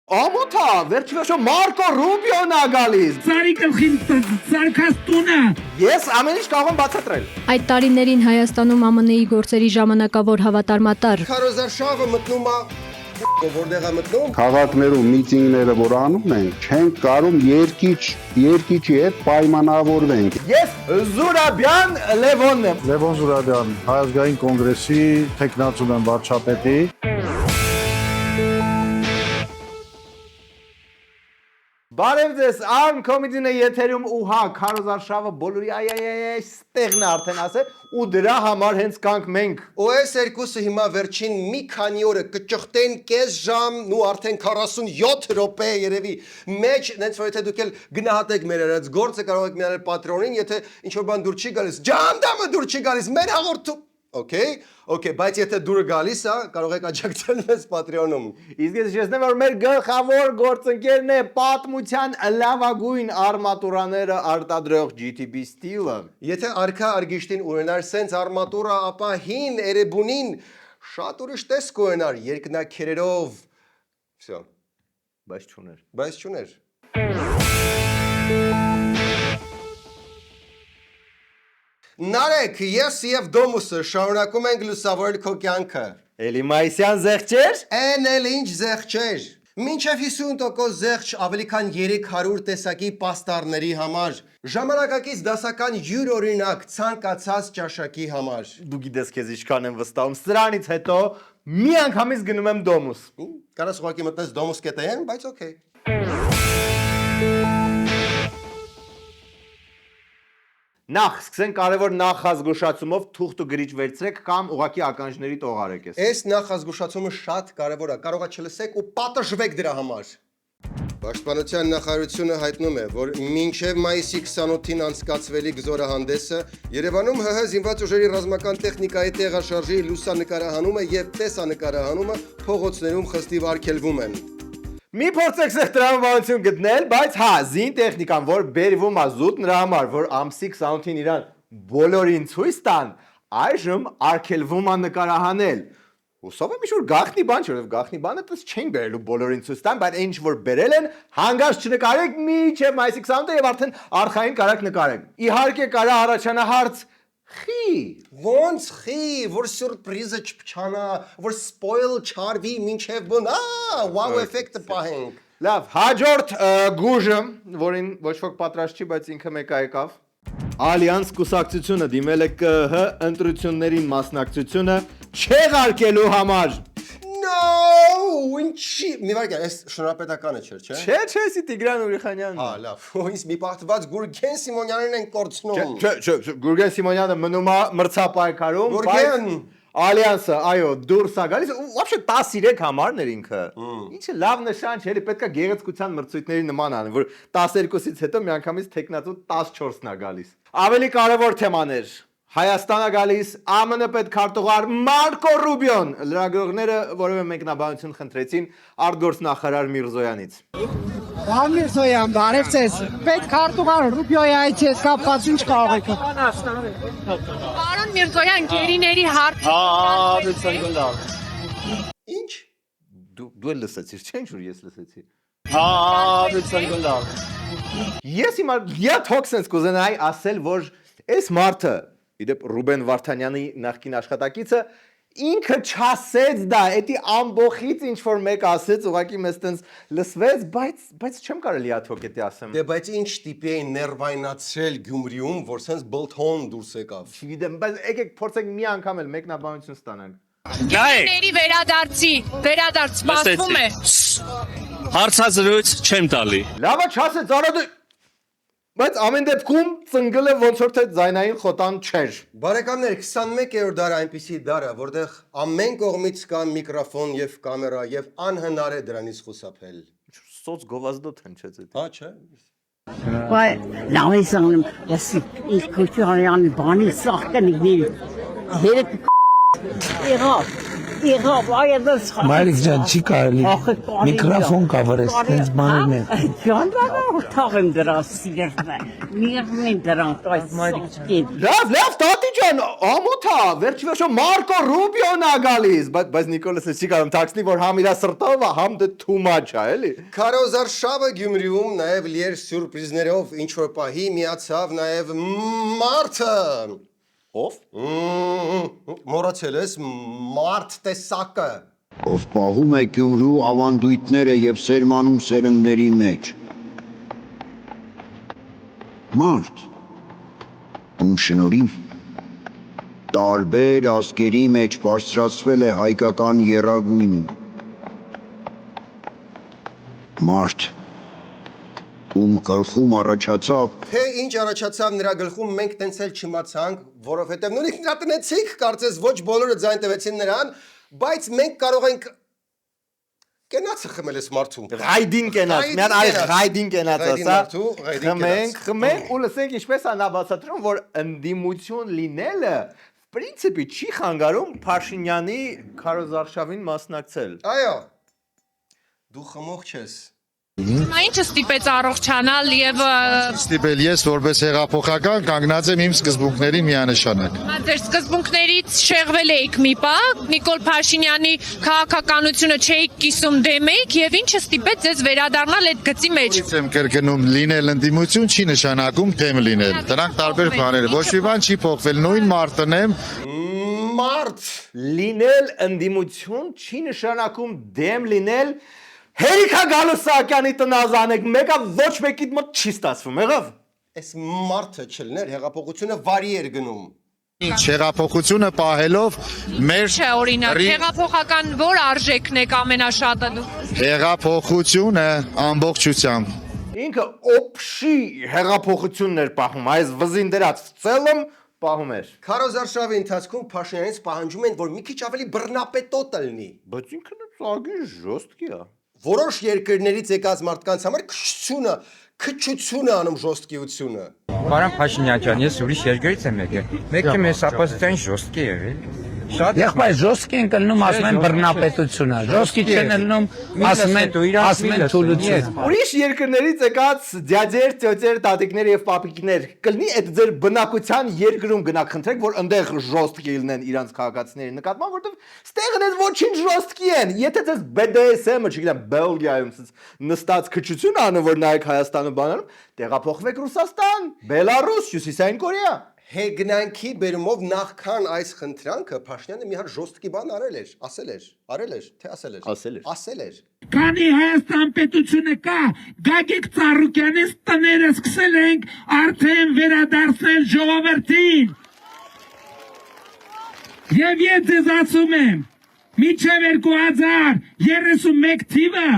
Ամոթա, վերջիվերջո Մարկո Ռուբիոն ա գալիս։ Ծարի գլխին ծարքած տունը։ Ես ամեն ինչ կարող եմ բացատրել։ Այդ տարիներին Հայաստանում ԱՄՆ-ի գործերի ժամանակավոր հավատարմատար Քարոզարշավը մտնում է որտեղ է մտնում։ Քաղաքներում միտինգները որ անում են, չենք կարող երկիչի հետ պայմանավորվենք։ Ես Զուրաբյան Լևոնն եմ։ Լևոն Զուրաբյան, Հայազգային կոնգրեսի տեխնացուն եմ վարչապետի։ Բարև ձեզ, Arm Comedy-ն է եթերում ու հա, Քարոզարշավը բոլորի այ ստեղն է արդեն ասել ու դրա համար հենց կանք մենք։ Ու այս երկուսը հիմա վերջին մի քանի օրը կճղտեն կես ժամ ու արդեն 47 րոպե երևի մեջ, նենց որ եթե դուք էլ գնահատեք մեր արած գործը, կարող եք միանել պատրոնին, եթե ինչ-որ բան դուր չի գալիս, ջանդամը դուր չի գալիս, մեր հաղորդում Okay, բայց եթե դուրը գալիս է, կարող եք աջակցել մեզ Patreon-ում։ Իսկ ես շեշտեմ, որ մեր գլխավոր գործընկերն է պատմության լավագույն արմատուրաները արտադրող GTB Steel-ը։ Եթե արքա արգիշտին ունենար սենց արմատուրա, ապա հին Էրեբունին շատ ուրիշ տեսք ունենար երկնաքերերով։ Всё։ Բայց չուներ։ Նարեկ, ես և Դոմուսը շարունակում ենք լուսավորել քո կյանքը։ Էլի Մայիսյան զեղչեր։ Էն էլ ինչ զեղչեր։ Մինչև 50% զեղչ ավելի քան 300 տեսակի պաստառների համար։ Ժամանակակից դասական յուրօրինակ ցանկացած ճաշակի համար։ Դու գիտես քեզ ինչքան եմ վստահում։ Սրանից հետո մի անգամից գնում եմ Դոմուս։ Կարաս ուղղակի մտնես Domus.am, բայց օքեյ։ Նախ, սկսենք կարևոր նախազգուշացումով թուղթ ու գրիչ վերցրեք կամ ուղղակի ականջների տողարեք ես։ Այս նախազգուշացումը շատ կարևոր է, կարող է չլսեք ու պատժվեք դրա համար։ Պաշտպանության նախարարությունը հայտնում է, որ մինչև մայիսի 28-ին անցկացվելիք զորահանդեսը Երևանում ՀՀ զինված ուժերի ռազմական տեխնիկայի տեղաշարժի լուսանկարահանումը եւ տեսանկարահանումը փողոցներում խստիվ արգելվում են։ Մի փորձեք սեղ տրամաբանություն գտնել, բայց հա, զին տեխնիկան, որ բերվում է զուտ նրա համար, որ ամսի 28-ին իրան բոլորին ցույց տան, այժմ արգելվում է նկարահանել։ Հուսով եմ ինչ-որ գաղտնի բան չէ, որովհետև գաղտնի բանը դες չեն բերելու բոլորին ցույց տան, բայց այն ինչ որ բերել են, հանգած չնկարեք մինչև մայիսի 28-ը եւ արդեն արխային կարակ նկարեք։ Իհարկե կարա առաջանա հարց. Խի Ոնց խի, որ սյուրպրիզը չփչանա, որ սպոյլ չարվի մինչև բուն, wow էֆեկտը պահենք։ Լավ, հաջորդ գուժը, որին ոչ ոք պատրաստ չի, բայց ինքը մեկ եկավ։ Ալյանս կուսակցությունը դիմել է ԿՀ ընտրություններին մասնակցությունը չեղարկելու համար։ No, ինչի, մի վարքան, այս շնորհապետականը չէր, չէ։ Չէ, սի Տիգրան Ուրիխանյանն։ Հա, լավ, ինձ մի պարտված Գուրգեն Սիմոնյանին են կորցնում։ Չէ, Գուրգեն Սիմոնյանը մնում է մրցապայքարում, Գուրգեն Ալյանսը, այո, դուրս է գալիս, вообще 13 համարներ ինքը։ Ինչը լավ նշան չէ, էլի պետքա գեղեցկության մրցույթների նման անի, որ 12-ից հետո միանգամից տեխնացու 14-ն է գալիս։ Ավելի կարևոր թեմաներ։ Հայաստանը գալիս ԱՄՆ պետքարտուղար Մարկո Ռուբիոն, լրագրողները որևէ մեկնաբանություն խնդրեցին արտգործնախարար Միրզոյանից։ Պարոն Միրզոյան, բարև ձեզ։ Պետքարտուղար Ռուբիոյի այցի հետ կապված ինչ կարող եք։ Պարոն Միրզոյան, գերիների հարց։ Ինչ։ Դու էլ լսեցիր, չէ՞ ինչ որ ես լսեցի։ Ես հիմա թոքսենս կուզենայի ասել, որ այս մարդը Իդեպ Ռուբեն Վարդանյանի նախկին աշխատակիցը ինքը չասեց դա, էդի ամբողից ինչ որ մեկ ասեց, ուղղակի մեզ տենց լսվեց, բայց չեմ կարելի աթոք էդի ասեմ։ Դե բայց ինչ տիպի էին ներվայնացրել Գյումրիում, որ սենց բլթոն դուրս եկավ։ Չգիտեմ, բայց եկեք փորձենք մի անգամ էլ մեկնաբանություն ստանանք։ Գերիների վերադարձ սպասվում է։ Հարցազրույց չեմ տալի։ Լավա չասեց, արոդ բայց ամեն դեպքում ծնգլը ոնց որ թե ձայնային խոտան չէր։ Բարեկամներ, 21-րդ դարը այնպիսի դար է, որտեղ ամեն կողմից կա միկրոֆոն եւ կամերա եւ անհնար է դրանից խուսափել։ Սոց գովազդոտ հնչեց էդ։ Հա, չէ։ Վայ, լավ ես անում, ես ինչ քուչարյանի բանի սախ կնիգնի։ Հերեք եղավ։ Եղավ, այդպես Մայրիկ ջան, չի կարելի։ Միկրոֆոն կավրես, տենց բաներն են։ Ջան, թաղեմ դրա սիրտը։ Միայն դրանք այս մայրիկ Լավ, տատի ջան, ամոթա, վերջիվերջո Մարկո Ռուբիոն ա գալիս, բայց Նիկոլասը չի կարող թաքցնի, որ համ իրա սրտով է, համ դե too much է, էլի։ Քարոզարշավը Գյումրիում նաև լիեր սյուրպրիզներով ինչ որ պահի միացավ նաև Մարթը։ Ով։ Մոռացել ես Մարթ տեսակը։ Ով պահում է Գյումրու ավանդույթները եւ սերմանում սերնդների մեջ։ Մարդ, ում շնորհիվ տարբեր ազգերի մեջ բարձրացվել է հայկական եռագույնը։ Մարդ, ում գլխում առաջացավ Թե ինչ առաջացավ նրա գլխում մենք տենց էլ չիմացանք, որովհետև նույնիսկ նրա տնեցիք կարծես ոչ բոլորը ձայն տվեցին նրան, բայց մենք կարող ենք կենացը խմել ես մարդու։ Ղայդին կենաց, միան այ ղայդին կենաց ասա։ Ղայդին Խմենք ու լսենք ինչպես է նա բացատրում, որ ընդդիմություն լինելը պրինցիպի չի խանգարում Փաշինյանի քարոզարշավին մասնակցել։ Այո։ Դու խմող չես։ Ինչը ստիպեց առողջանալ եւ Ստիպել ես որպես հեղափոխական կանգնած եմ իմ սկզբունքների միանշանակ։ ձեր սկզբունքներից շեղվել էիք մի պա, Նիկոլ Փաշինյանի քաղաքականությունը չէիք կիսում դեմ էիք եւ ինչը ստիպեց ձեզ վերադառնալ այդ գծի մեջ։ Ես եմ կրկնում, լինել ընդդիմություն չի նշանակում թեմ լինել։ Դրանք տարբեր բաներ են։ Ոչ մի բան չի փոխվել, նույն մարդն եմ։ Մարդ։ Լինել ընդդիմություն չի նշանակում դեմ լինել։ Հերիքա գալու Սահակյանի տնազանեք, մեկը ոչ մեկիդ մոտ չի ստացվում, եղավ։ Այս մարդը չլներ հեղափոխությունը վարի էր գնում։ Հեղափոխությունը պահելով մեր Չէ, օրինակ, հեղափոխական որ արժեքն եք ամենաշատը դու։ հեղափոխությունը ամբողջությամբ Ինքը օփշի հեղափոխությունն էր պահում, այս վզին դրած ծելում պահում էր։ Քարոզարշավի ընթացքում Փաշինյանից պահանջում են, որ մի քիչ ավելի բռնապետոտ լինի։ Բայց ինքը ծագի ժոստկի է։ Որոշ երկրներից եկած մարդկանց համար քչությունը անում ժոստկիությունը։ Պարոն Փաշինյան ջան, ես ուրիշ երկրից եմ եկել։ Մեկը մեզ ապաստան ժոստկի եղել։ Շատ Եղբայր ժոստկի են կլնում ասում են բռնապետությունը, ժոստկի չեն լնում ասում են թուլություն։ Ուրիշ երկրներից եկած դյաձեր, ծյոծեր, տատիկներ եւ պապիկներ կլինի այդ ձեր բնակության երկրում գնաք խնդրեք, որ այնտեղ ժոստկի լինեն իրանց քաղաքացիների նկատմամբ, որովհետեւ ստեղ դες ոչինչ ժոստկի են։ Եթե դες BDSM-ը, չգիտեմ, Բելգիայում նստած քչություն անում, որ նայեք Հայաստանը բանանում, տեղափոխվեք Ռուսաստան, Բելարուս, Հյուսիսային Կորեա։ Հեգնանքի բերումով նախքան այս խնդրանքը Փաշինյանը մի հատ ժոստկի բան արել էր, արել էր, թե ասել էր։ Ասել էր։ Քանի Հայաստան պետությունը կա, Գագիկ Ծառուկյանից տները սկսել ենք արդեն վերադարձնել ժողովրդին։ Եվ ես ձեզ ասում եմ, մինչև 2031 թիվը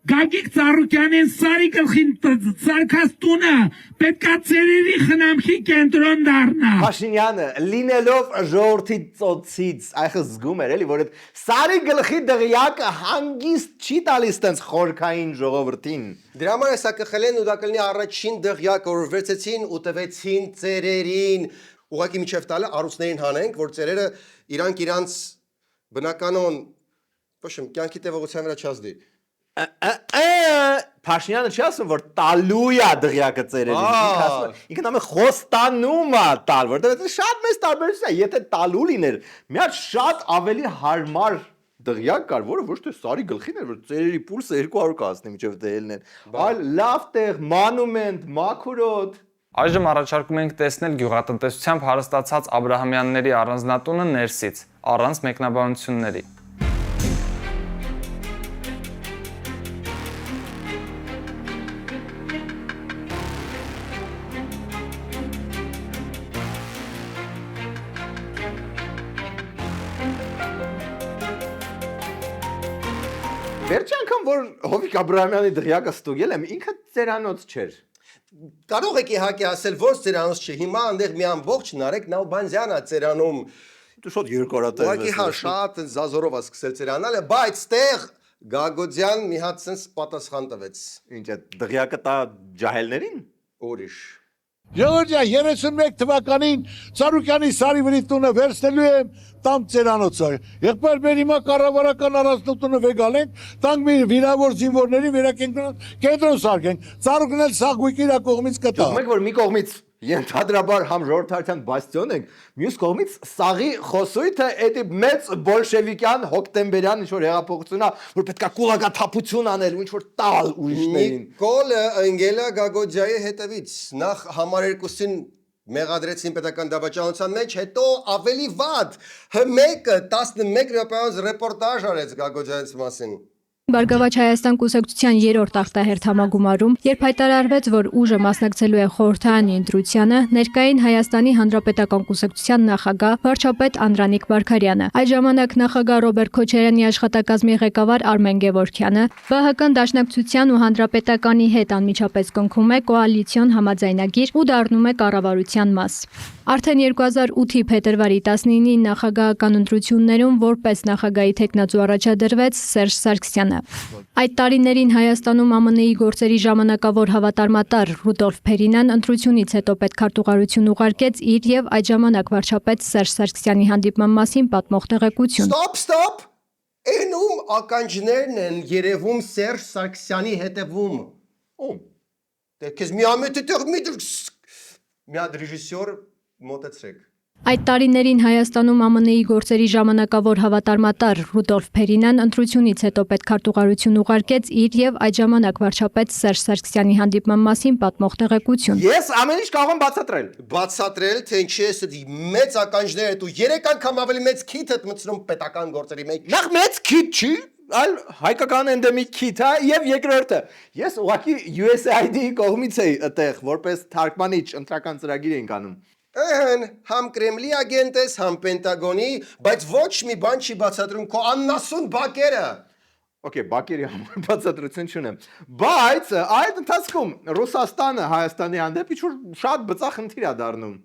Գագիկ Ծառուկյանին Սարի գլխին սարքած տունը պետքա ծերերի խնամքի կենտրոն դառնա։ Փաշինյանը լինելով ժողովրդի ծոցից, այխը զգում էր էլի, որ այդ Սարի գլխի դղյակը հանգիստ չի տալիս տենց խորքային ժողովրդին։ Դրա համար հեսա կխելեն ու դա կլինի առաջին դղյակը, որ վերցեցին ու տվեցին ծերերին։ Ուղղակի միջև տալը առուծներին հանենք, որ ծերերը իրանց բնականon, ոչմ, կյանքի տևողության վրա չազդի։ Փաշինյանը չի ասում, որ տալու է դղյակը ծերերին, ինքն ամեն խոստանում է տալ, որտեղ շատ մեծ տարբերություն է, եթե տալու լիներ, մի հատ շատ ավելի հարմար դղյակ կար, որը ոչ թե Սարի գլխին էր, որ ծերերի պուլսը 200 կհասնի մինչև դելն են, այլ լավ տեղ, մանումենտ, մաքուրոտ։ Այժմ առաջարկում ենք տեսնել գյուղատնտեսությամբ հարստացած Աբրահամյանների առանձնատունը ներսից, առանց մեկնաբանությունների։ Վերջի անգամ, որ Հովիկ Աբրահամյանի դղյակը ստուգել եմ, ինքը ծերանոց չէր։ Կարող եք իհարկե ասել, որ ծերանոց չէ, հիմա այնտեղ մի ամբողջ Նարեկ Նալբանդյանն է ծերանում։ Դու շատ երկարատև ես։ Ուղղակի հա շատ զազորով է սկսել ծերանալը, բայց տեղ Գագոդյան մի հատ sense պատասխան տվեց։ Ինչ է, դղյակը տա ջահելներին։ Ուրիշ։ Ժողովուրդ 31 թվականին Սարուկյանի սարի վրի տունը վերցնելու եմ տամ ծերանոցը։ Եղբայր մեր հիմա կառավարական առանձնությունը վեգալ ենք, տանք մի վիրավոր զինվորների կենտրոն սարքենք։ Սարուկն էլ սաղ գույք իր կողմից կտա։ Մենք որ մի կողմից ենթադրաբար համ ժողովրդարության բաստիոն ենք, մյուս կողմից սաղի խոսույթը էդի մեծ բոլշևիկյան հոկտեմբերյան ինչ-որ հեղափոխությունա, որ պետքա կուլակաթափություն անել ու ինչ-որ տալ ուրիշներին։ Նիկոլը ընկել է Գագոջյայի հետևից, նախ համար երկուսին մեղադրեցին պետական դավաճանության մեջ, հետո ավելի վատ, մեկը 11 րոպեանոց ռեպորտաժ արեց Գագոջյանից մասին։ Բարգավաճ Հայաստան կուսակցության 3-րդ ախտահերթ համագումարում, երբ հայտարարվեց, որ ուժը մասնակցելու է խորհրդարանի ընտրությանը, ներկային Հայաստանի Հանրապետական կուսակցության նախագահ վարչապետ Անդրանիկ Վարդարյանը, այդ ժամանակ նախագահ Ռոբերտ Քոչարյանի աշխատակազմի ղեկավար Արմեն Գևորգյանը, ԲՀԿ-ն Դաշնակցության ու Հանրապետականի հետ անմիջապես կնքում է կոալիցիոն համաձայնագիր ու դառնում է կառավարության մաս։ Արդեն 2008-ի փետրվարի 19-ին նախագահական ընտրություններում որպես նախագահի թեկնածու առաջադրվեց Սերժ Սարգսյանը։ Այդ տարիներին Հայաստանում ԱՄՆ-ի գործերի ժամանակավոր հավատարմատար Ռուդոլֆ Փերինան ընտրությունից հետո պետքարտուղարություն ուղարկեց իր եւ այդ ժամանակ վարչապետ Սերժ Սարգսյանի հանդիպման մասին պատմող տեղեկություն։ Stop. Էնում ականջներն են երևում Սերժ Սարգսյանի հետևում։ Դե քեզ մի ամեթ մի հատ ռեժիսոր մոտեցրեք։ Այդ տարիներին Հայաստանում ԱՄՆ-ի գործերի ժամանակավոր հավատարմատար Ռուդոլֆ Փերինան ընտրությունից հետո պետքարտուղարություն ուղարկեց իր եւ այդ ժամանակ վարչապետ Սերժ Սարգսյանի հանդիպման մասին պատմող տեղեկություն։ Ես ամեն ինչ կարող եմ բացատրել։ Բացատրել, թե ինչի է դի մեծ ականջներ ու 3 անգամ ավելի մեծ քիթ է մտցնում պետական գործերի մեջ։ Նախ մեծ քիթ չի, այլ հայկական էնդեմիկ քիթ է եւ երկրորդը։ Ես ուղղակի USAID-ի կողմից էի այդտեղ որպես թարգմանիչ ընտրական ծրագիր էինք անում։ Ահան, համ Կրեմլի ագենտ ես, համ Պենտագոնի, բայց ոչ մի բան չի բացատրում քո աննասուն բակերը։ Okay, բակերի համար բացատրություն չունեմ։ Բայց այդ ընթացքում Ռուսաստանը Հայաստանի հանդեպ ինչ-որ շատ բծախնդիր է դառնում։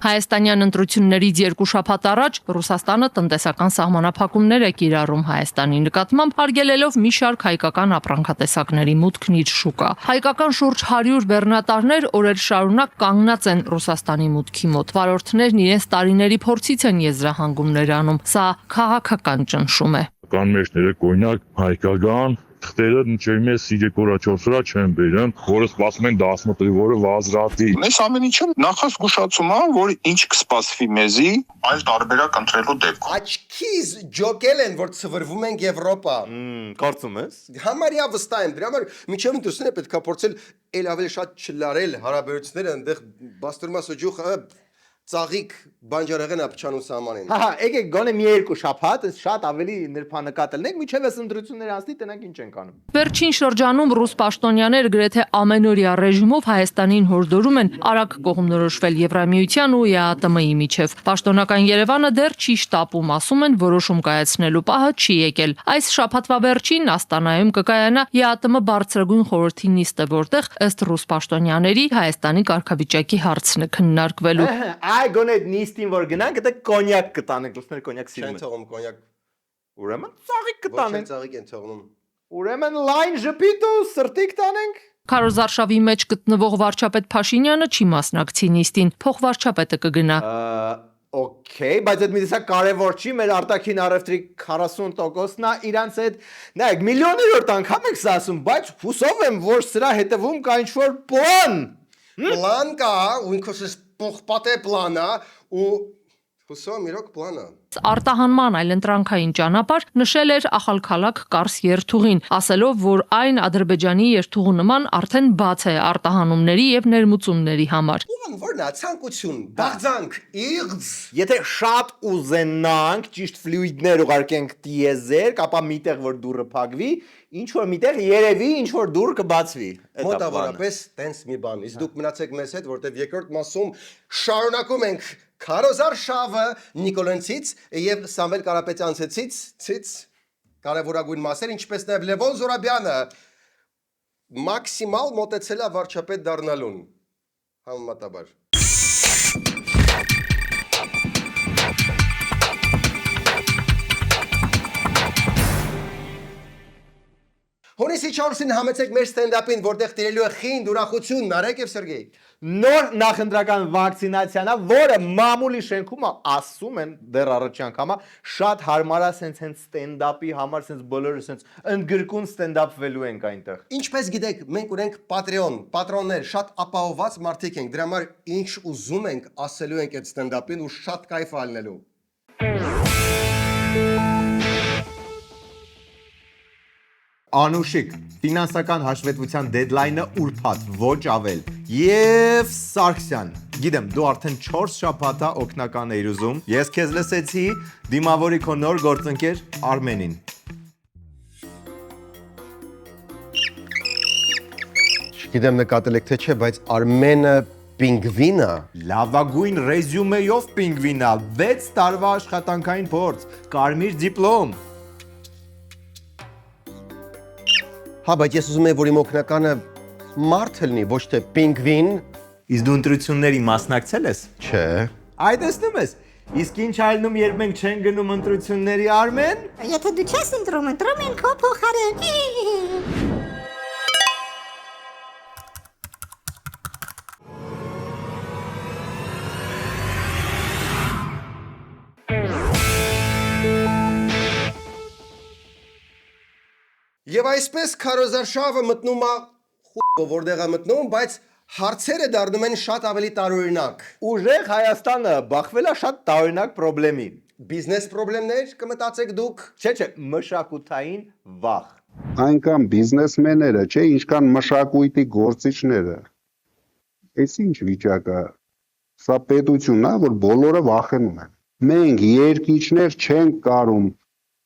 Հայաստանյան ընտրություններից 2 շաբաթ առաջ Ռուսաստանը տնտեսական սահմանափակումներ է կիրառում Հայաստանի նկատմամբ, արգելելով մի շարք հայկական ապրանքատեսակների մուտքն իր շուկա։ Հայկական շուրջ 100 բեռնատարներ օրեր շարունակ կանգնած են Ռուսաստանի մուտքի մոտ։ Վարորդներն իրենց տարիների փորձից են եզրահանգումներ անում։ Սա քաղաքական ճնշում է։ Կան մեջները կոնյակ, հայկական թղթերը ինչեւ մեզ սիգեկորաչորսրա չեն բերեն, որը սպասում են 18-ի, որը վազրատի։ Այս ամեն ինչը նախազգուշացում է, որ ինչ կսպասվի մեզի այլ տարբերակ ընտրելու դեպքում։ Աչքիz ջոկել են, որ ծվրվում են Եվրոպա։ Կարծում ես։ Համարյա վստահ եմ, դրա համար միջև ընտրությունները պետք է փորձել ել ավելի շատ չլարել հարաբերությունները, այնտեղ բաստուրմա սուջուխը ծաղիկ բանջարեղեն ապչանու սահմանին։ Հա, եկեք գոնե մի 2 շաբաթ, շատ ավելի նրբանկատ լինենք, միջև այս ընտրությունները անցնի, տնենք ինչ ենք անում։ Վերջին շրջանում ռուս պաշտոնյաներ գրեթե ամենօրյա ռեժիմով Հայաստանին հորդորում են արագ կողմնորոշվել Եվրամիության ու ԵԱՏՄ-ի միջև։ Պաշտոնական Երևանը դեռ չի շտապում, ասում են որոշում կայացնելու պահը չի եկել։ Այս շաբաթվա վերջին Աստանայում կկայանա ԵԱՏՄ բարձրագույն խորհրդի նիստը, որտեղ ըստ ռուս պաշտոնյաների Հայաստանի կարգավիճակի հարցն է քննարկվելու։ Այ գոնե նիստին որ գնանք, դա կոնյակ կտանենք, լուսները կոնյակ սիրում են։ Չեն թողում կոնյակ։ Ուրեմն ծաղիկ կտանենք։ Ոչ ծաղիկ են թողնում։ Ուրեմն լայն ժպիտ ու սրտիկ տանենք։ Քարոզարշավի մեջ գտնվող վարչապետ Փաշինյանը չի մասնակցի նիստին, փոխվարչապետը կգնա։ Okay, բայց այդ մի տեսակ կարևոր չի, մեր արտաքին առևտրի 40%-ն է իրանց հետ։ Նայեք, միլիոներորդ անգամ եք սա ասում, բայց հուսով եմ, որ սրա հետևում կա ինչ-որ պլան։ Պլան կա, ու ինքս պողպատե պլանա ու հուսով իրոք պլանա։ Արտահանման այլընտրանքային ճանապարհ նշել էր Ախալքալակ Կարս երթուղին, ասելով, որ այն Ադրբեջանի երթուղու նման արդեն բաց է արտահանումների եւ ներմուծումների համար։ Որն է ցանկություն, բաղձանք, իղձ։ Եթե շատ ուզենանք ճիշտ ֆլյուիդներ ուղարկենք տիեզերք, ապա միտեղ որ դուռը փակվի, ինչ որ միտեղ երևի ինչ որ դուռ կբացվի։ Մոտավորապես տենց մի բան։ Իսկ դուք մնացեք մեզ հետ, որտեղ երկրորդ մասում շարունակում ենք Քարոզարշավը Նիկոլենցից եւ Սամվել Կարապետյանցից կարևորագույն մասեր, ինչպես նաեւ Լևոն Զորաբյանը մաքսիմալ մոտեցել է վարչապետ դառնալուն։ Համեմատաբար։ Հունիսի 4-ին համեցեք մեր ստենդափին, որտեղ տիրելու է խինդ ուրախություն, Նարեկ եւ Սերգեյ։ Նոր նախընտրական վակցինացիան, որը մամուլի շենքում ասում են դեռ առաջի անգամա, շատ հարմար է սենց ստենդափի համար, սենց բոլորը սենց ընդգրկուն ստենդափվելու ենք այնտեղ։ Ինչպես գիտեք, մենք ունենք Patreon, պատրոններ, շատ ապահովված մարդիկ ենք, դրա համար ինչ ուզում ենք, ասելու ենք այդ ստենդափին ու շատ կայֆ ալնելու։ Անուշիկ, ֆինանսական հաշվետվության դեդլայնը ուրբաթ, ոչ ավել։ Եվ Սարգսյան, գիտեմ, դու արդեն 4 շաբաթ օգնական էիր ուզում։ Ես քեզ լսեցի, դիմավորի քո նոր գործընկեր Արմենին։ Չգիտեմ նկատել եք թե չէ, բայց Արմենը պինգվինա։ Լավագույն ռեզյումեյով պինգվինա, 6 տարվա աշխատանքային փորձ, կարմիր դիպլոմ։ Հա, բայց ես ուզում եմ, որ իմ օգնականը մարդ լինի, ոչ թե պինգվին։ Իսկ դու ընտրությունների մասնակցել ես։ Չէ։ Այ տեսնում ես, իսկ ինչ այլնում, երբ մենք չենք գնում ընտրությունների, Արմեն։ Եթե դու չես ընտրում են քո փոխարեն։ Եվ այսպես քարոզարշավը մտնում է որտեղ է մտնում, բայց հարցերը դառնում են շատ ավելի տարօրինակ։ Ուժեղ Հայաստանը բախվել է շատ տարօրինակ խնդրի։ Բիզնես խնդիրներ կմտածեք դուք։ Չէ, մշակութային վախ։ Այնքան բիզնեսմենները, չէ, ինչքան մշակույթի գործիչները։ Էս ինչ վիճակ է։ Սա պետությունն է, որ բոլորը վախենում են։ Մենք երկիչներ չենք կարում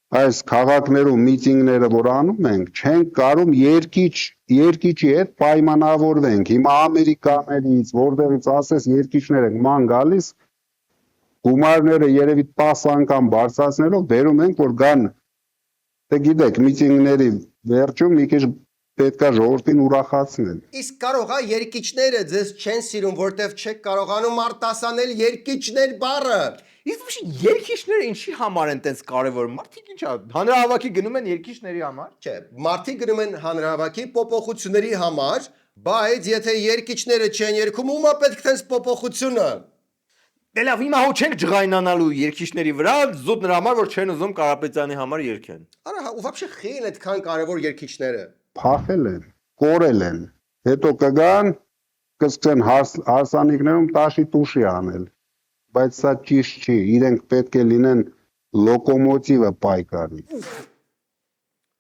այս քաղաքներում միտինգները, որ անում ենք, չենք կարում երկիչի հետ պայմանավորվենք։ Հիմա ամերիկաներից, որտեղից ասես երկիչներ ենք ման գալիս, գումարները երևի 10 անգամ բարձրացնելով բերում ենք, որ գան, դե գիտեք, միտինգների վերջում մի քիչ պետքա ժողովրդին ուրախացնել։ Իսկ կարող է երկիչները ձեզ չեն սիրում, որտեվ չեք կարողանում արտասանել երկիչներ բառը։ Իսկ երկիչները ինչի համար են տես կարևոր։ Մարդիկ ինչա, հանրահավաքի գնում են երկիչների համար։ Չէ, մարդիկ գնում են հանրահավաքի փոփոխությունների համար, բայց եթե երկիչները չեն երգում, ումա պետք տես փոփոխությունը։ Դե լավ, հիմա հո չենք ջղայնանալու երկիչների վրա, զուտ նրա համար, որ չեն ուզում Կարապետյանի համար երգեն։ Արա, ու вообще խին այդքան կարևոր երկիչները։ Փախել են, կորել են, հետո կգան, կսկսեն հարսանիքներում տաշի տուշի անել, բայց սա ճիշտ չի, իրենք պետք է լինեն լոկոմոտիվը պայքարի։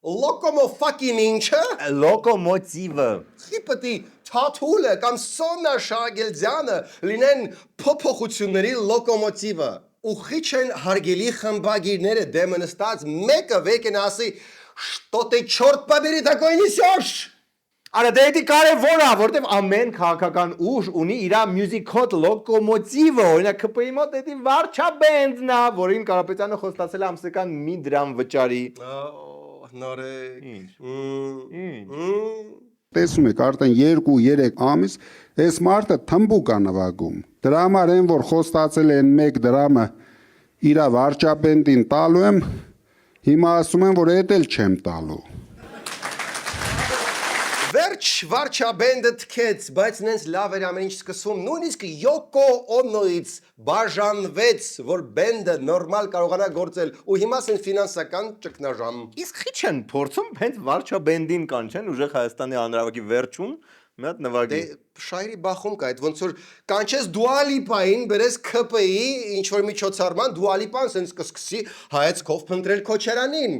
Լոկոմոֆակին ինչը։ Լոկոմոտիվը։ Խիպտի Թաթուլը կամ Սոնա Շագելձյանը լինեն փոփոխությունների լոկոմոտիվը։ Ուխի չեն հարգելի խմբագիրները դեմը նստած մեկը վեկեն ասի «Что ты, черт побери, такой несешь?» Արա դե դա կարևոր է, որտեվ ամեն քաղաքական ուժ ունի իր մյուզիկ հոտ լոկոմոտիվը, օրինակ ԿՊ-ի մոտ դա վարչաբենդն է, որին Կարապետյանը խոստացել է ամսական մի դրամ վճարի։ Նորեկ։ Տեսնում եք, արդեն 2-3 ամիս այս մարդը թմբուկ է նվագում։ Դրա համար են, որ խոստացել են 1 դրամը իր վարչապետին տալու եմ, հիմա ասում են, որ էդ էլ չեմ տալու։ Վերջ վարչաբենդը թքեց, բայց նենց լավ էր ամեն ինչ սկսում, նույնիսկ Յոկո Օնոից բաժանվեց, որ բենդը նորմալ կարողանա գործել, ու հիմա սեն ֆինանսական ճգնաժամ։ Իսկ խի չեն փորձում հենց վարչաբենդին կանչեն ուժեղ Հայաստանի հանրահավաքի վերջում մի հատ նվագի։ Շայրի բախում կա այդ ոնց որ կանչես Դուալիպային, բերես ԿՊ-ի ինչ որ միջոցառման, Դուալիպան սենց կսկսի հայացքով փնտրել Քոչարանին։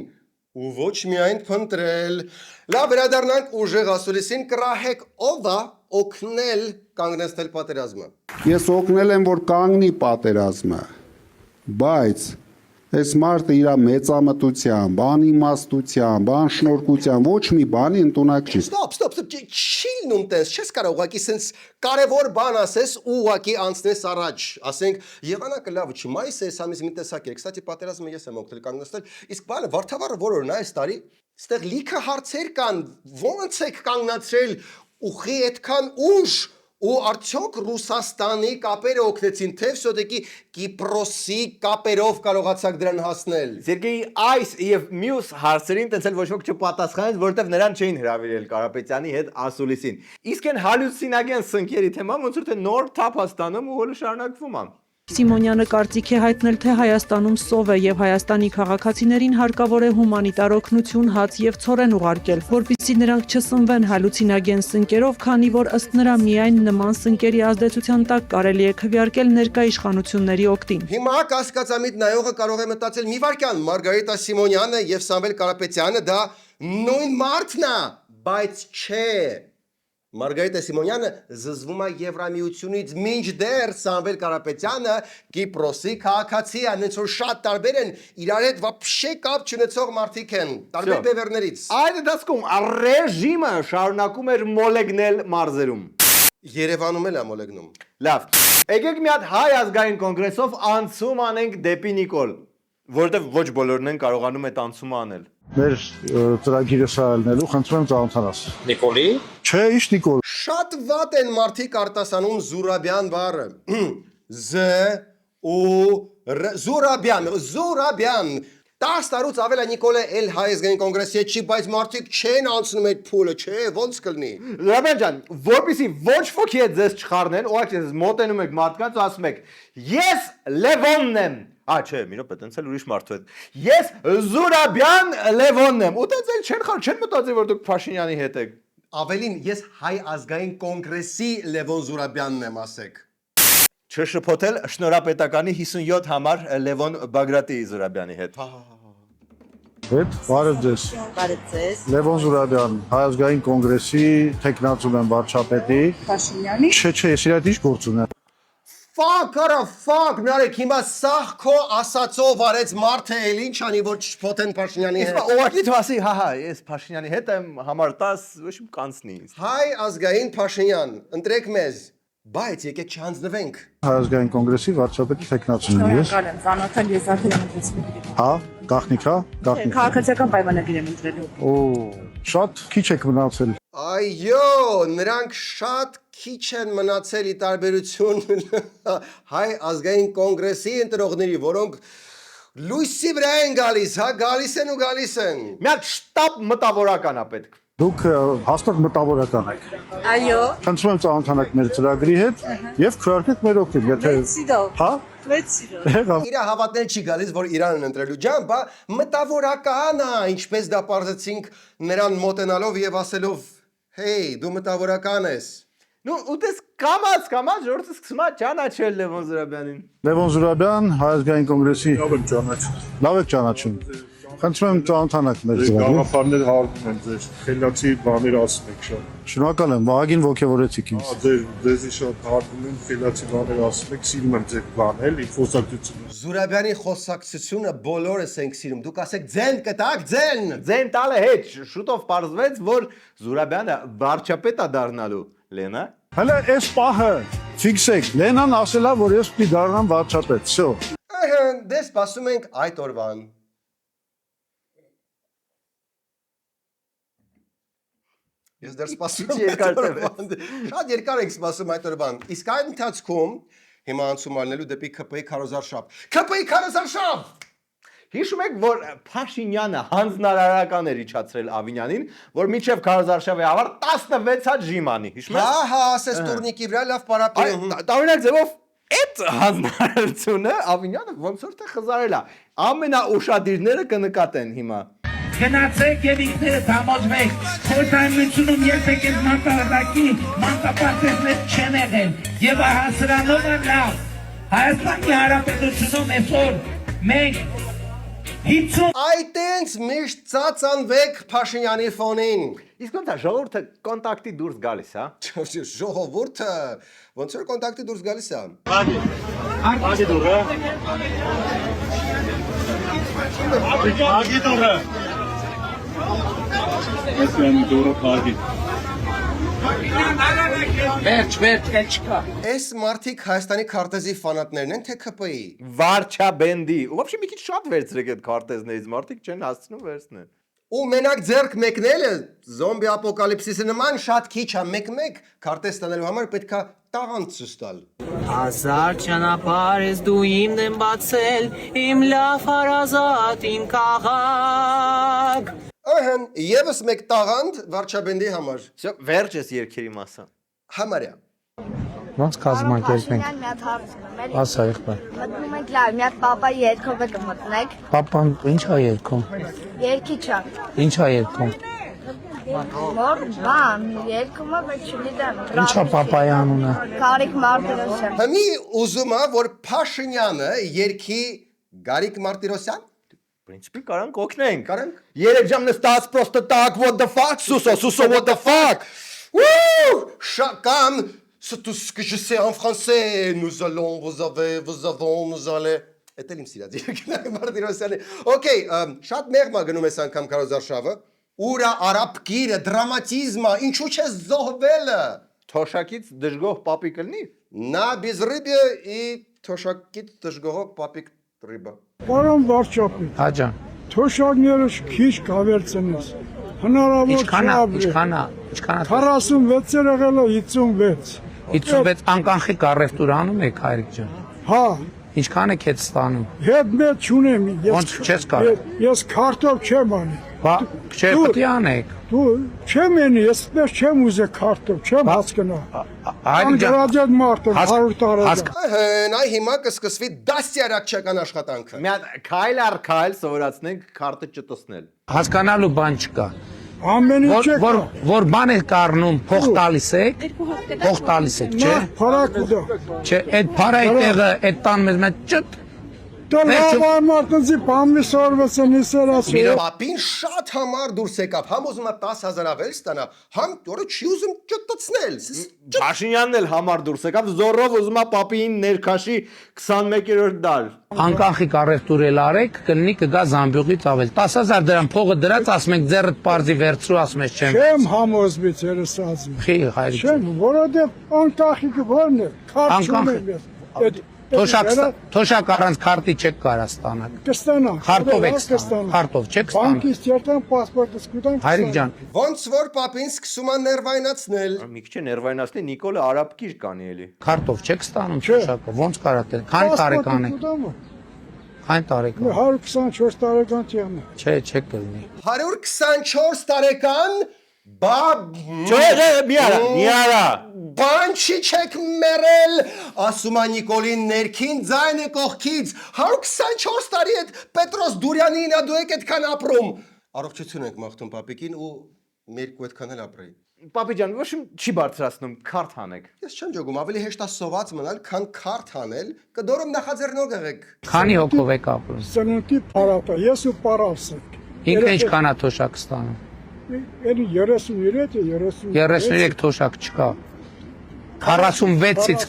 Ու ոչ միայն փնտրել։ Լավ, վերադառնանք ուժեղ ասուլիսին, կռահեք ով է օգնել կանգնեցնել պատերազմը։ Ես օգնել եմ, որ կանգնի պատերազմը, բայց այս մարդը իր մեծամտությամբ, անիմաստությամբ, անշնորհքությամբ ոչ մի բանի ընդունակ չի։ Ստոպ, չի լինում տես, չես կարող ուղղակի սենց կարևոր բան ասես ու ուղղակի անցնես առաջ, ասենք եղանակը լավ չի, մայիսը այս ամիսի մի տեսակ է, կստати պատերազմը ես եմ օգնել կանգնեցնել, իսկ բանը Վարդավառը որ օրն է այս տարի, ստեղ լիքը հարցեր կան, ո՞նց եք կանգնացրել ուխի այդքան ուժ ու արդյոք Ռուսաստանի կապերը օգնեցին, թե все-таки Կիպրոսի կապերով կարողացաք դրան հասնել։ Սերգեյ այս եւ մյուս հարցերին տենց էլ ոչ ոք չպատասխանեց, որովհետեւ նրան չէին հրավիրել Կարապետյանի հետ ասուլիսին։ Իսկ այն հալյուցինագեն սնկերի թեման ոնց որ թե նոր թափ հաստանում ու հոլը շարունակվում է։ Սիմոնյանը կարծիք է հայտնել, թե Հայաստանում սով է եւ Հայաստանի քաղաքացիներին հարկավոր է հումանիտար օգնություն, հաց եւ ցորեն ուղարկել, որպեսզի նրանք չսնվեն հալյուցինագեն սնկերով, քանի որ ըստ նրա միայն նման սնկերի ազդեցության տակ կարելի է քվեարկել ներկա իշխանությունների օգտին։ Հիմա կասկածամիտ նայողը կարող է մտածել՝ մի վարքյան, Մարգարիտա Սիմոնյանը եւ Սամվել Կարապետյանը դա նույն մարդն է, բայց չէ։ Մարգարիտա Սիմոնյանը զզվում է Եվրամիությունից, մինչդեռ Սամվել Կարապետյանը Կիպրոսի քաղաքացի է, այնց որ շատ տարբեր են, իրար հետ вообще կապ չունեցող մարդիկ են, տարբեր բևեռներից։ Այդ դասկում ռեժիմը շարունակում էր մոլեգնել մարզերում։ Երևանում էլ է մոլեգնում։ Լավ։ Եկեք մի հատ հայ ազգային կոնգրեսով անցում անենք դեպի Նիկոլ, որովհետև ոչ բոլորն են կարողանում այդ անցումը անել։ Մեր ծրագիրը սարալնելու խնդրում եմ ծանոթանաս։ Նիկոլի։ Չէ, ինչ Նիկոլ։ Շատ վատ են մարդիկ արտասանում Զուրաբյան բառը։ Զուրաբյան։ 10 տարուց ավել է Նիկոլը էլ հայ ազգային կոնգրեսի հետ չի, բայց մարդիկ չեն անցնում այդ փուլը, չէ, ոնց կլինի։ Զուրաբյան ջան, որպեսզի ոչ ոքի հետ ձեզ չխառնեն, ուղղակի ձեզ մոտենում եք մարդկանց ու ասում եք. «Ես Լևոնն եմ»։ Չէ, մի րոպե, տենց էլ ուրիշ մարդու հետ։ «Ես Զուրաբյան Լևոնն եմ»։ Ու տենց էլ չեն մտածի, որ դուք Փաշինյանի հետ եք։ Ավելին, ես հայ ազգային կոնգրեսի Լևոն Զուրաբյանն եմ, ասեք։ Չշփոթել շնորհապետականի 57 համար Լևոն Բագրատի Զուրաբյանի հետ։ Հետ, բարև ձեզ։ Բարև ձեզ։ Լևոն Զուրաբյան, Հայ ազգային կոնգրեսի տեխնացում եմ վարչապետի։ Փաշինյանի։ Չէ, ես իր հետ ինչ գործ ունեմ։ Fuck, նարեկ, հիմա սաղ քո ասածով արեց մարդը էլ ինչ անի, որ չփոթեն Փաշինյանի հետ։ Իսկ ուղղակի դու ասի, հա, ես Փաշինյանի հետ եմ, համար 10, ոչ իմ կանցնի։ Հայ ազգային Փաշինյան, ընտրեք մեզ, բայց եկեք չհանձնվենք։ Հայ ազգային կոնգրեսի վարչապետի տեխնացումն եմ ես։ Շնորհակալ եմ, ծանոթալ ես արդեն ընտրեցի։ Հա, գաղտնիք, հա, գաղտնիք։ Քաղաքացիական պայմանագիր եմ ընտրելու։ Օ, շատ քիչ եք մնացել։ Այո, նրանք շատ քիչ են մնացել ի տարբերություն հայ ազգային կոնգրեսի ընտրողների, որոնք լույսի վրա են գալիս, հա, գալիս են ու գալիս են։ Մի հատ շտապ մտավորական է պետք։ Դուք հաստատ մտավորական եք։ Այո։ Խնդրում եմ ծանոթանաք մեր ծրագրի հետ եւ քրարկեք մեր օգտին, եթե հա Իրա հավատնել չի գալիս, որ Իրանն ընտրելու ջան, բա մտավորական է, ինչպես դա պարզեցինք նրան մոտենալով եւ ասելով. «Հեյ, դու մտավորական ես»։ Ну, ու դες կամած ժողովուրդը սկսում է ճանաչել Լևոն Զուրաբյանին։ Լևոն Զուրաբյան, Հայ ազգային կոնգրեսի լավ եք ճանաչում։ Խնդրում եմ ծանոթանաք մեր ծրագրին։ Գաղափարներ հարվում են ձեր, խելացի բաներ ասում եք շատ։ Շնորհակալ եմ, Վահագին ոգևորեցիք ինձ։ Ձեզի շատ հարվում են, խելացի բաներ ասում եք, սիրում եմ ձեր բանել, խոսակցությունը։ Զուրաբյանի խոսակցությունը բոլորս ենք սիրում։ Դուք ասեք ձեն կտակ, ձեն։ Ձեն տալը հետ, շուտով պարզվեց, որ Զուրաբյանը վարչապետ է դառնալու, Լենա։ Հələ այս պահը ֆիքսեք։ Լենան ասել է, որ ես պիտի դառնամ վարչապետ, всё։ Դե սպասում ենք այդ օրվան։ Ես դեռ սպասում եմ։ Շատ երկար ենք սպասում այդ օրվան։ Իսկ այդ ընթացքում հիմա անցում արնելու դեպի ՔՊ-ի քարոզարշավ։ ՔՊ-ի քարոզարշավ։ Հիշում եք, որ Փաշինյանը հանձնարարական էր իջացրել Ավինյանին, որ միջև քարոզարշավի ավարտ 16 հատ ժիմանի, հիշում եք։ Հա, ասես տուրնիկի վրա լավ պարապի։ Տարօրինակ ձևով այդ հանձնարարությունը Ավինյանը ոնց որ թե խզարել է։ Ամենաուշադիրները կնկատեն հիմա։ Գնացեք եւ ինքներդ համոզվեք, խորհրդայնությունում երբեք այդ մանկահրատակի մանկապարտեզներ չեն եղել եւ հասրանով է լավ Հայաստանի Հանրապետությունում այսօր մենք 50 Այտենց միշտ ծածանվեք Փաշինյանի ֆոնին։ Իսկ ոնց է ժողովուրդը կոնտակտի դուրս գալիս, հա։ Ժողովուրդը ոնց որ կոնտակտի դուրս գալիս է։ Ագի դուրը։ Ագի դուրը։ Ես եմ դուրը ագի։ Վերջ, չկա։ Այս մարդիկ Հայաստանի քարտեզի ֆանատներն են, թե ՔՊ-ի։ Վարչաբենդի։ Ու вообще մի քիչ շատ վերցրեք այդ քարտեզներից, մարդիկ չեն հասցնում վերցնել։ ու մենակ ձեռք մեկնելը զոմբի ապոկալիպսիսի նման շատ քիչ է, մեկ քարտեզ ստանալու համար պետքա տաղանդ ցույց տալ։ Հազար ճանապարհ ես դու իմն եմ բացել, իմ լավ հարազատ, իմ քաղաք։ Ահան, եւս մեկ տաղանդ վարչաբենդի համար։ Всё, վերջ ես երկերի մասը։ Համարյա։ Ոնց կազմակերպենք։ Մի հատ հարց ունեմ, Ասա եղբայր։ մտնում եք լավ, մի հատ պապա երկով եք մտնեք, Պապան ինչ է երգում։ երկիչ է, Ինչ է երգում։ մոր բան, երկումը բայց չգիտեմ, Ինչ է պապայի անունը։ Գարիկ Մարտիրոսյան, Հիմի ուզում է, որ Փաշինյանը երկի Գարիկ Մարտիրոսյան։ Принципе, կարանք օգնենք։ Կարանք։ 3 ժամ նստած просто так, what the fuck, Suso, what the fuck։ Wouh! Chacun, c'est tout ce que je sais en français. Nous allons, vous avons, nous allez. Էդ էլ իմ սիրած երկինակ Մարտիրոսյանի։ Okay, շատ մեղմա գնում ես անգամ Կարոզարշավը։ Ուրա արաբ գիրը, դրամատիզմա, ինչու չես զոհվելը։ Թոշակից դժգոհ պապի կլնի։ Նա без рыбы и թոշակից դժգոհ պապիկ ռիբա։ Պարոն վարչապետ, Հաջան։ թոշակները քիչ կավերցնես։ Հնարավոր Ինչքան է։ 46-ը եղել է 56։ 56 անկանխի կառավտուր անում եք հայրիկ ջան։ Հա, Ինչքան եք հետ ստանում։ հետ մեծ չունեմ։ Ոնց չես կարող։ Ես քարտով չեմ անի։ Բա չէ, պետք է անեք։ Դու չեմ անի, ես պես չեմ ուզե քարտով, չեմ հասկնա։ Հայրիկ ջան։ Անգրաջად մարդը 100 տարի։ Նա հիմա կսկսվի դաստիարակչական աշխատանքը։ Մի հատ քայլ առ քայլ սովորացնենք քարտը չտեսնել։ Հասկանալու բան չկա։ Ամեն ինչ է։ Որ բան եք առնում, փող տալիս եք, չէ։ Փարակ ուտա։ Չէ, այդ փարայի տեղը այդ տան մեզ ճտ։ Դա լավ մարդնցի բամի սորվեցնի սերասի։ Պապին շատ համար դուրս եկավ, համ ուզում է 10,000 ավել ստանա, համ որը չի ուզում ճտտցնել։ Փաշինյանն էլ համար դուրս եկավ, զորով ուզում է պապին ներքաշի 21-րդ դար։ Անկանխի կառավտուր էլ արեք, կլինի կգա զամբյուղից ավել։ 10,000 դրամ փողը դրած, ասում եք ձեռդ պարզի վերցրու, ասում ես չեմ։ Չեմ համոզվից երեսածի։ Խի հայրիկ։ Չեմ, որովհետև անկանխիկը որն է։ Քարտ չունեմ ես։ Թոշակ առանց քարտի չեք կարա ստանալ։ Կստանա։ Քարտով եք ստանում։ Քարտով չեք ստանում։ Բանկից ճերտան պասպորտը սկուտան։ Հայրիկ ջան։ Ոնց որ պապին սկսում է ներվայնացնել։ Մի քիչ ներվայնացնի Նիկոլը արաբ կիր կանի էլի։ Քարտով չեք ստանում թոշակը։ Ոնց կարա դե։ Քանի տարեկան եք։ Քանի տարեկան։ 124 տարեկան չեմ։ Չէ, չեք կլինի։ 124 տարեկան Միարա։ Բան չի չեք մերել, ասում է Նիկոլին ներքին ձայնը կողքից, 124 տարի հետ Պետրոս Դուրյանին դու եք այդքան ապրում։ Առողջություն ենք մաղթում պապիկին ու մերկու այդքան էլ ապրեի։ Պապի ջան, ոչ չի բարձրացնում, քարտ հանեք։ Ես չեմ ջոգում, ավելի հեշտ է սոված մնալ, քան քարտ հանել, կդորում նախաձեռնող եղեք։ Քանի հոգով եք ապրում։ Սնունդի պարապա, ես ու պարավսեք։ Ինքը ինչքան է թոշակ ստանում։ Էլի 33 33 թոշակ չկա։ 46-ից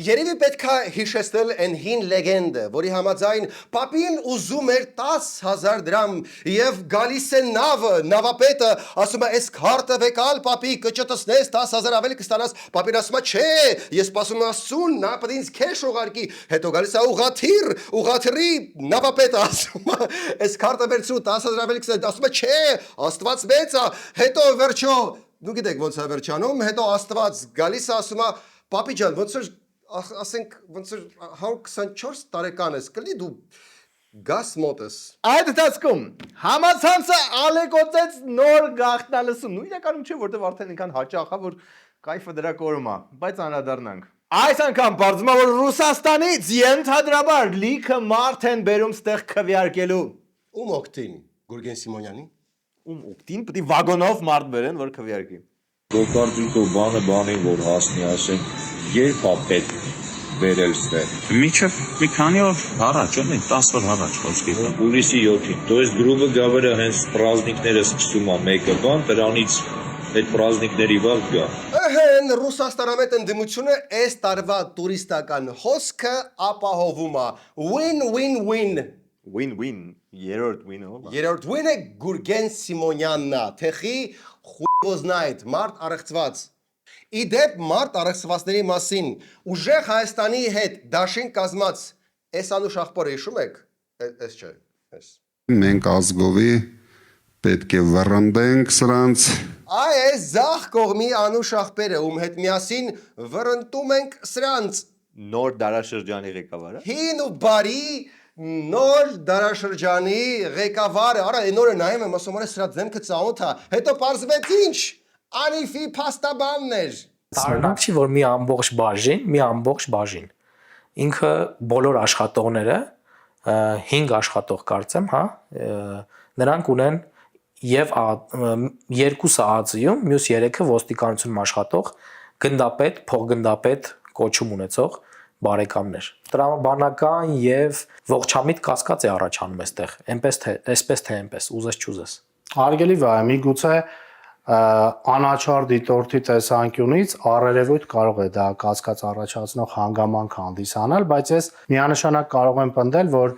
Երևի պետք է հիշեցնել այն հին լեգենդը, որի համաձայն պապին ուզում էր 10,000 դրամ եւ գալիս է նավապետը, ասում է, «Էս քարտը վեկալ, պապի, կճտցնես 10,000 ավելի կստանաս»։ Պապին ասում է, «Չէ, ես սպասում եմ Աստծուն, նա պետք է ինձ քեշ ուղարկի»։ Հետո գալիս է ուղաթիռի նավապետը, ասում է, «Էս քարտը վերցրու 10,000 ավելի կստանաս»։ Ասում է, «Չէ, Աստված մեծ է»։ Հետո վերջո, դու գիտեք ոնց է վերջանում, հետո Աստված գալիս է, ասում է, «Պապի ջան, ոնց որ ասենք ոնց որ 124 տարեկան ես, կլի դու գաս մոտես»։ Այդ դասկում համացանցը ալեկոծեց նոր գաղտնալսում։ Նույն իրականում չէ, որտեղ արդեն ինքան հաճախ է, որ կայֆը դրա կորում է, բայց անդրադառնանք։ Այս անգամ բարձում է, որ Ռուսաստանից ենթադրաբար լիքը մարդ են բերում ստեղ քվեարկելու։ Ում օգտին, Գուրգեն Սիմոնյանի։ Ում օգտին, պետք է վագոնով մարդ բերեն, որ քվեարկի։ Գոկարտուկով բանին որ հասնի, ասենք, երբ է պետք վերել ստեղ։ Միջև մի քանի օր առաջ, 10 օր առաջ խոսքի։ Հուլիսի 7-ին։ То есть грубо говоря, հենց праздникները սկսում է մեկը բան, դրանից այդ праздникների վաղ գա։ Ահեն Ռուսաստանամետ ընդդիմությունը այս տարվա տուրիստական հոսքը ապահովում է։ Win-win-win։ Win-win, երրորդ win-ը։ Երրորդ win-ը Գուրգեն Սիմոնյանն է, թեխի խույոզնայդ, մարդ առեղծված։ Իդեպ մարդ առեղծվածների մասին, ուժեղ Հայաստանի հետ դաշին կազմած, այս անուշ աղբորը հիշում եք, այս չէ, այս։ Մենք ազգովի պետք է վռնդենք սրանց։ Այս ձախ կողմի անուշ աղբերը, ում հետ միասին վռնդում ենք սրանց։ Նոր դարաշրջանի ղեկավարը։ Հին ու բարի նոր դարաշրջանի ղեկավարը, արա այն օրը նայում եմ, ասում եմ սրա դեմքը ծանոթ է, հետո պարզվեց ինչ, Անիֆի փաստաբանն էր։ Տարօրինակ չի, որ մի ամբողջ բաժին։ Ինքը բոլոր աշխատողները 5 աշխատող կարծեմ, հա, նրանք ունեն եւ երկուսը ԱԱԾ-ում, մյուս 3-ը ոստիկանությունում աշխատող գնդապետ, փոխգնդապետ կոչում ունեցող բարեկամներ։ Տրամաբանական եւ ողջամիտ կասկած է առաջանում այստեղ, այսպես թե այնպես, ուզես չուզես։ Հարգելի վայ, միգուցե անաչառ դիտորդի տեսանկյունից առերևույթ կարող է դա կասկած առաջացնող հանգամանք հանդիսանալ, բայց ես միանշանակ կարող եմ պնդել, որ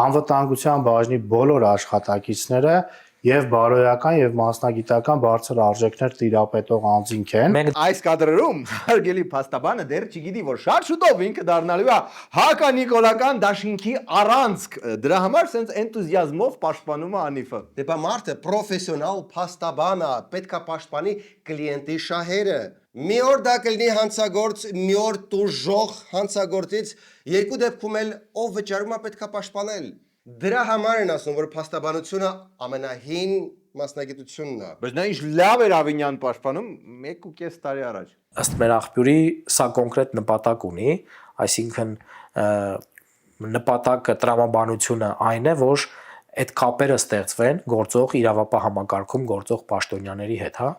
անվտանգության բաժնի բոլոր աշխատակիցները եւ բարոյական եւ մասնագիտական բարձր արժեքներ տիրապետող անձինք են։ Այս կադրերում հարգելի փաստաբանը դեռ չգիտի, որ շատ շուտով ինքը դառնալու է հականիկոլական դաշինքի առանցք։ Դրա համար սենց էնտուզիազմով պաշտպանում է Անիֆը։ Դեպա մարդը պրոֆեսիոնալ փաստաբան է, պետքա պաշտպանի կլիենտի շահերը։ Մի օր դա կլինի հանցագործ, մի օր տուժող հանցագործից, երկու դեպքում էլ ով վճարում է պետքա պաշտպանել։ Դրա համար են ասում, որ փաստաբանությունը ամենահին մասնագիտությունն է։ Բայց նա ինչ լավ էր Ավինյան պաշտպանում 1.5 տարի առաջ։ Ըստ մեր աղբյուրի սա կոնկրետ նպատակ ունի, այսինքն նպատակը տրամաբանությունը այն է, որ այդ կապերը ստեղծվեն գործող իրավապահ համակարգում գործող պաշտոնյաների հետ, հա։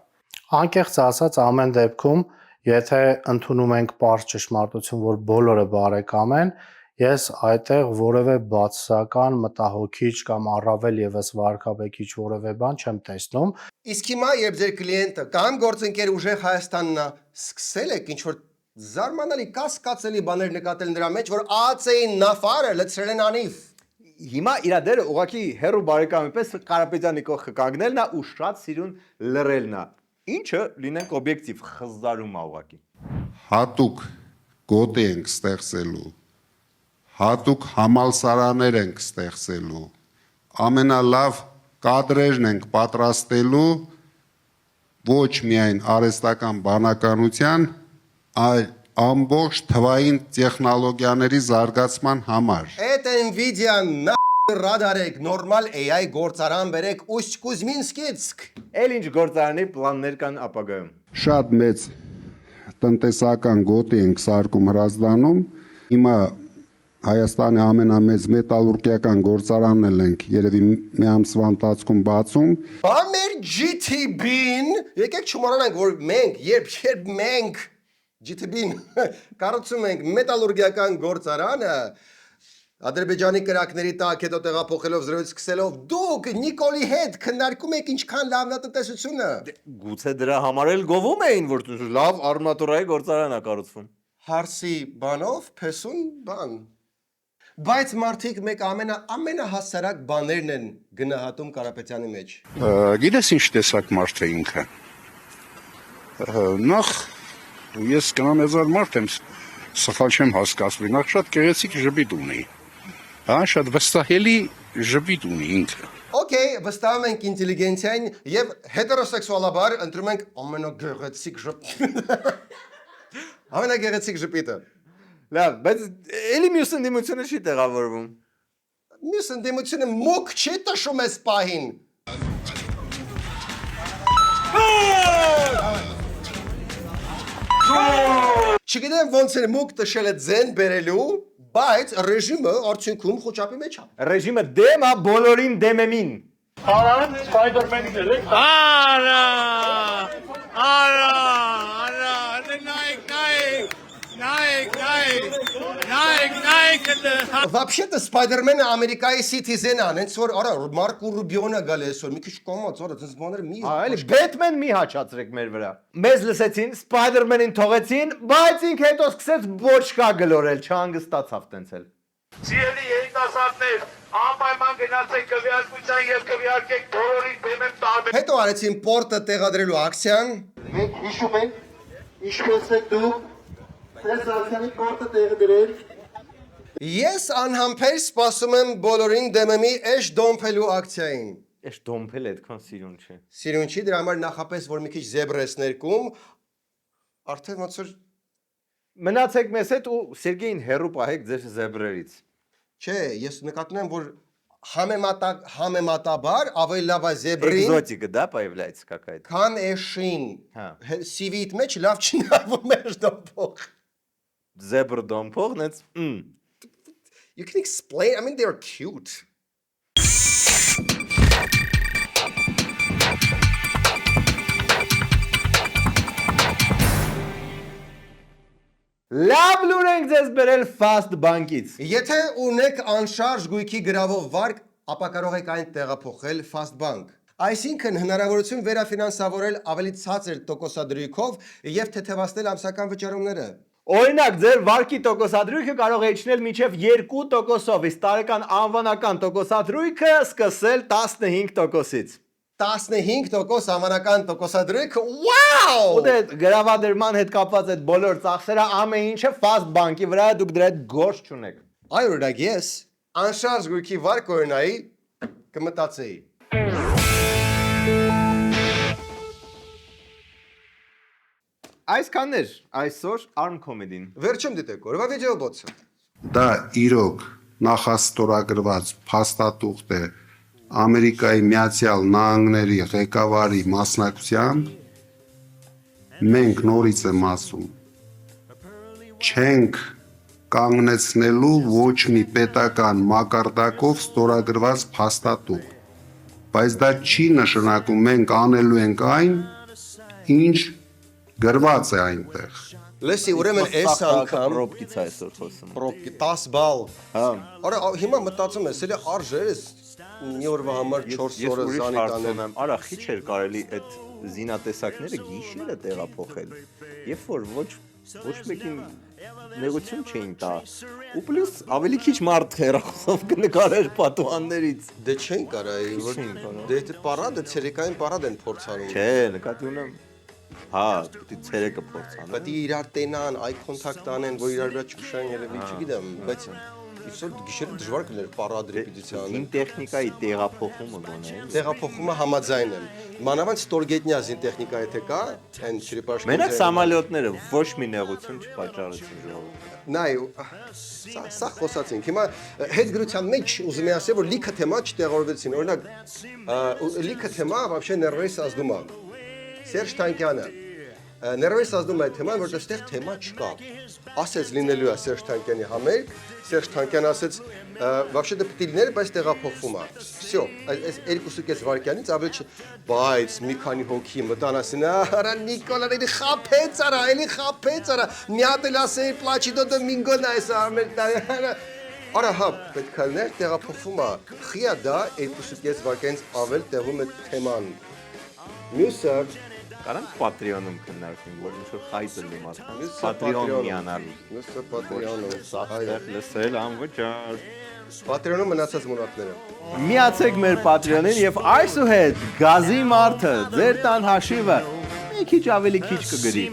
Անկեղծ ասած, ամեն դեպքում, եթե ընդունում ենք պարզ ճշմարտություն, որ բոլորը բարեկամ են, ես այդտեղ որևէ բացասական մտահոգիչ կամ առավել եւս վարկաբեկիչ որևէ բան չեմ տեսնում։ Իսկ հիմա, երբ ձեր կլիենտը կամ գործընկեր ուժեղ Հայաստանն է, սկսել եք ինչ-որ զարմանալի կասկածելի բաներ նկատել նրա մեջ, որ ԱԱՑ-ի նավարը լցրել են Անիֆ։ Հիմա իր դերը ուղղակի հերո բարեկամի պես Կարապետյանի կողքը կանգնելն է ու շատ սիրուն լռելն է։ Ինչը լինենք օբյեկտիվ խզարում է ուղղակի։ Հատուկ գոտի ենք ստեղծելու, հատուկ համալսարաներ ենք ստեղծելու, ամենալավ կադրերն ենք պատրաստելու ոչ միայն արհեստական բանականության, այլ ամբողջ թվային տեխնոլոգիաների զարգացման համար։ Այդ Nvidia-ն ռադարեք, նորմալ AI գործարան բերեք Ուсть-Կուզմինսկից։ Էլ ինչ գործարանի պլաններ կան ապագայում։ Շատ մեծ տնտեսական գոտի ենք սարքում Հրազդանում, հիմա Հայաստանի ամենամեծ մետալուրգիական գործարանն էլ ենք երևի մի ամսվա ընթացքում բացում։ Բա մեր GTB-ն, եկեք չմոռանանք, որ մենք, երբ մենք GTB-ն կառուցում ենք մետալուրգիական գործարանը, Ադրբեջանի կրակների տակ հետո տեղափոխելով զրոյից սկսելով, դուք Նիկոլի հետ քննարկում եք ինչքան լավն է տնտեսությունը։ Գուցե դրա համար էլ գովում էին, որ լավ արմատուրայի գործարան է կառուցվում։ Հարսի բանով փեսուն բան։ Բայց մարդիկ մեկ ամենահասարակ բաներն են գնահատում Կարապետյանի մեջ։ Գիտես ինչ տեսակ մարդ է ինքը։ Նախ ես կանանեզար մարդ եմ, սխալ չեմ հասկացվի, նախ շատ գեղեցիկ ժպիտ ունի։ Հա, շատ վստահելի ժպիտ ունի ինքը։ Okay, վստահում ենք ինտելիգենցիային եւ հետերոսեքսուալաբար ընտրում ենք ամենագեղեցիկ ժպիտը։ Ամենագեղեցիկ ժպիտը։ Լավ, բայց էլի մյուս ընդդիմությունը չի տեղավորվում։ Մյուս ընդդիմությունը մոք չի տշում էս պահին։ Չգիտեմ ոնց էր մոք տշել է ձեն բերելու, բայց ռեժիմը արդյունքում խոչապի մեջ է։ Ռեժիմը դեմ է բոլորին դեմեմին։ Արա, Spider-Man գերեք։ Արա, Вообще-то Spider-Man-ը Ամերիկայի citizen է, հենց որ արա Մարկո Ռուբիոնը գալի այսօր, մի քիչ կոմած, արա դες բաները մի։ Այլ Batman մի հաչացրեք մեր վրա։ Մեզ լսեցին, Spider-Man-ին թողեցին, բայց ինքը հետո սկսեց բոչկա գլորել, չհանգստացավ տենցել։ Սիրելի երիտասարդներ, անպայման գնացեք քվեարկության եւ քվեարկեք բոլորին բեմեմ տարբեր։ Հետո արեցին պորտը տեղադրելու ակցիան։ Մենք հիշում ենք, ինչպես եք դուք այս ակցիայի պորտը տեղադրել։ Ես անհամբեր սպասում եմ բոլորին դեմեմի էշ դոմփելու ակցիային։ Էս դոմփել այդքան սիրուն չէ։ Սիրուն չի, դրա համար նախապես որ մի քիչ զեբրես ներկում, արդեն ոնց որ Մնացեք մեզ հետ ու Սերգեյին հերու պահեք ձեր զեբրերից։ չէ, ես նկատում եմ որ համեմատաբար ավելի լավ է զեբրին, Экзотика, да, появляется какая-то։ քան էշին։ Հա։ CV-իդ մեջ լավ չնայվում էր դոմփող։ Զեբր դոմփող, նենց You can explain, I mean they're cute. Լավ լուր ենք ձեզ բերել Fast Bank-ից։ Եթե ունեք անշարժ գույքի գրավով վարկ, ապա կարող եք այն տեղափոխել Fast Bank։ Այսինքն հնարավորություն վերաֆինանսավորել ավելի ցածր տոկոսադրույքով եւ թեթևացնել ամսական վճարումները։ Օրինակ, ձեր վարկի տոկոսադրույքը կարող է իջնել մինչև 2%-ով, իսկ տարեկան անվանական տոկոսադրույքը սկսել 15%-ից։ 15% անվանական տոկոսադրույքը, wow! Ու դե գրավադրման հետ կապված այդ բոլոր ծախսերը ամեն ինչը Fast Bank-ի վրա է, դուք դրա հետ գործ չունեք։ Այ օրինակ ես անշարժ գույքի վարկ օրինայի կմտածեի։ Այսքաններ այսօր Arm Comedy-ին։ Վերջում դիտեք օրվա վիդեո բոցը։ Դա իրոք նախաստորագրված փաստաթուղթ է Ամերիկայի Միացյալ Նահանգների ղեկավարի մասնակցությամբ, մենք նորից եմ ասում, չենք կանգնեցնելու ոչ մի պետական մակարդակով ստորագրված փաստաթուղթ, բայց դա չի նշանակում մենք անելու ենք այն, ինչ գրված է այնտեղ։ Լսի, ուրեմն այս անգամ պրոբկից այսօր խոսում։ պրոբկի 10 բալ։ Հա։ Արա հիմա մտածում ես, էլի արժե ես մի օրվա համար 4 օրը զանի տանել։ Արա քիչ էր կարելի այդ զինատեսակները գիշերը տեղափոխել։ Երբ որ ոչ մեկին նեղություն չէին տա։ Ու պլյուս ավելի քիչ մարդ հեռախոսով կնկարեր պատուհաններից։ Դե չեն կարայի, որ դե այդ պարադը ցերեկային պարադ են փորձանում։ Չէ, նկատի ունեմ։ Հա, դու ցերեկը փորձան։ Պետք է իրար տենան, այ կոնտակտ անեն, որ իրար վրա չուշան երևի, չգիտեմ, բայց Իսօր գիշերը դժվար կներ պարադ ռեպետիցիան։ Զին տեխնիկայի տեղափոխումը գոնե։ Տեղափոխումը համաձայն եմ։ Մանավանդ ստորգետնյա զին տեխնիկա եթե կա, այն չրիպաշ։ Մենակ սամալյոտները ոչ մի նեղություն չպատճառեցին ժողովրդին։ Նայ, սա խոսացինք։ Հիմա հետ գրության մեջ ուզում եմ ասել, որ լիքը թեմա չտեղավորվեցին։ Օրինակ, լիքը թեմա вообще նервի սազդում է։ Սերժ Թանկյանը նервի սազդում է թեման, որտեղ այստեղ թեմա չկա։ Ասեց լինելու է Սերժ Թանկյանի համերգ, Սերժ Թանկյանը ասեց, вообще դա պիտի լիներ, բայց տեղափոխվում է։ Всё, այս 2.5 վայրկյանից ավելի չէ, բայց մի քանի հոգի մտան ասին, արա Նիկոլան էլի խափեց արա, էլի խափեց արա, մի հատ էլ ասեի Պլաչիդո դո Մինգոն այս ամերիկան։ Արա հա, պետք է լիներ տեղափոխվում է։ Խիա դա 2.5 վայրկյանից ավել տեղում է թեման։ Մյուսը Կարանք Patreon-ում քննարկենք, որ ինչ-որ խայծ լինի մարդկանց։ Patreon միանալու։ Նույնիսկ Patreon-ում Սախտեղ լսել անվճար։ Patreon-ում մնացած մուրակները։ Միացեք մեր Patreon-ին եւ այսուհետ գազի մարդը ձեր տան հաշիվը մի քիչ ավելի քիչ կգրի։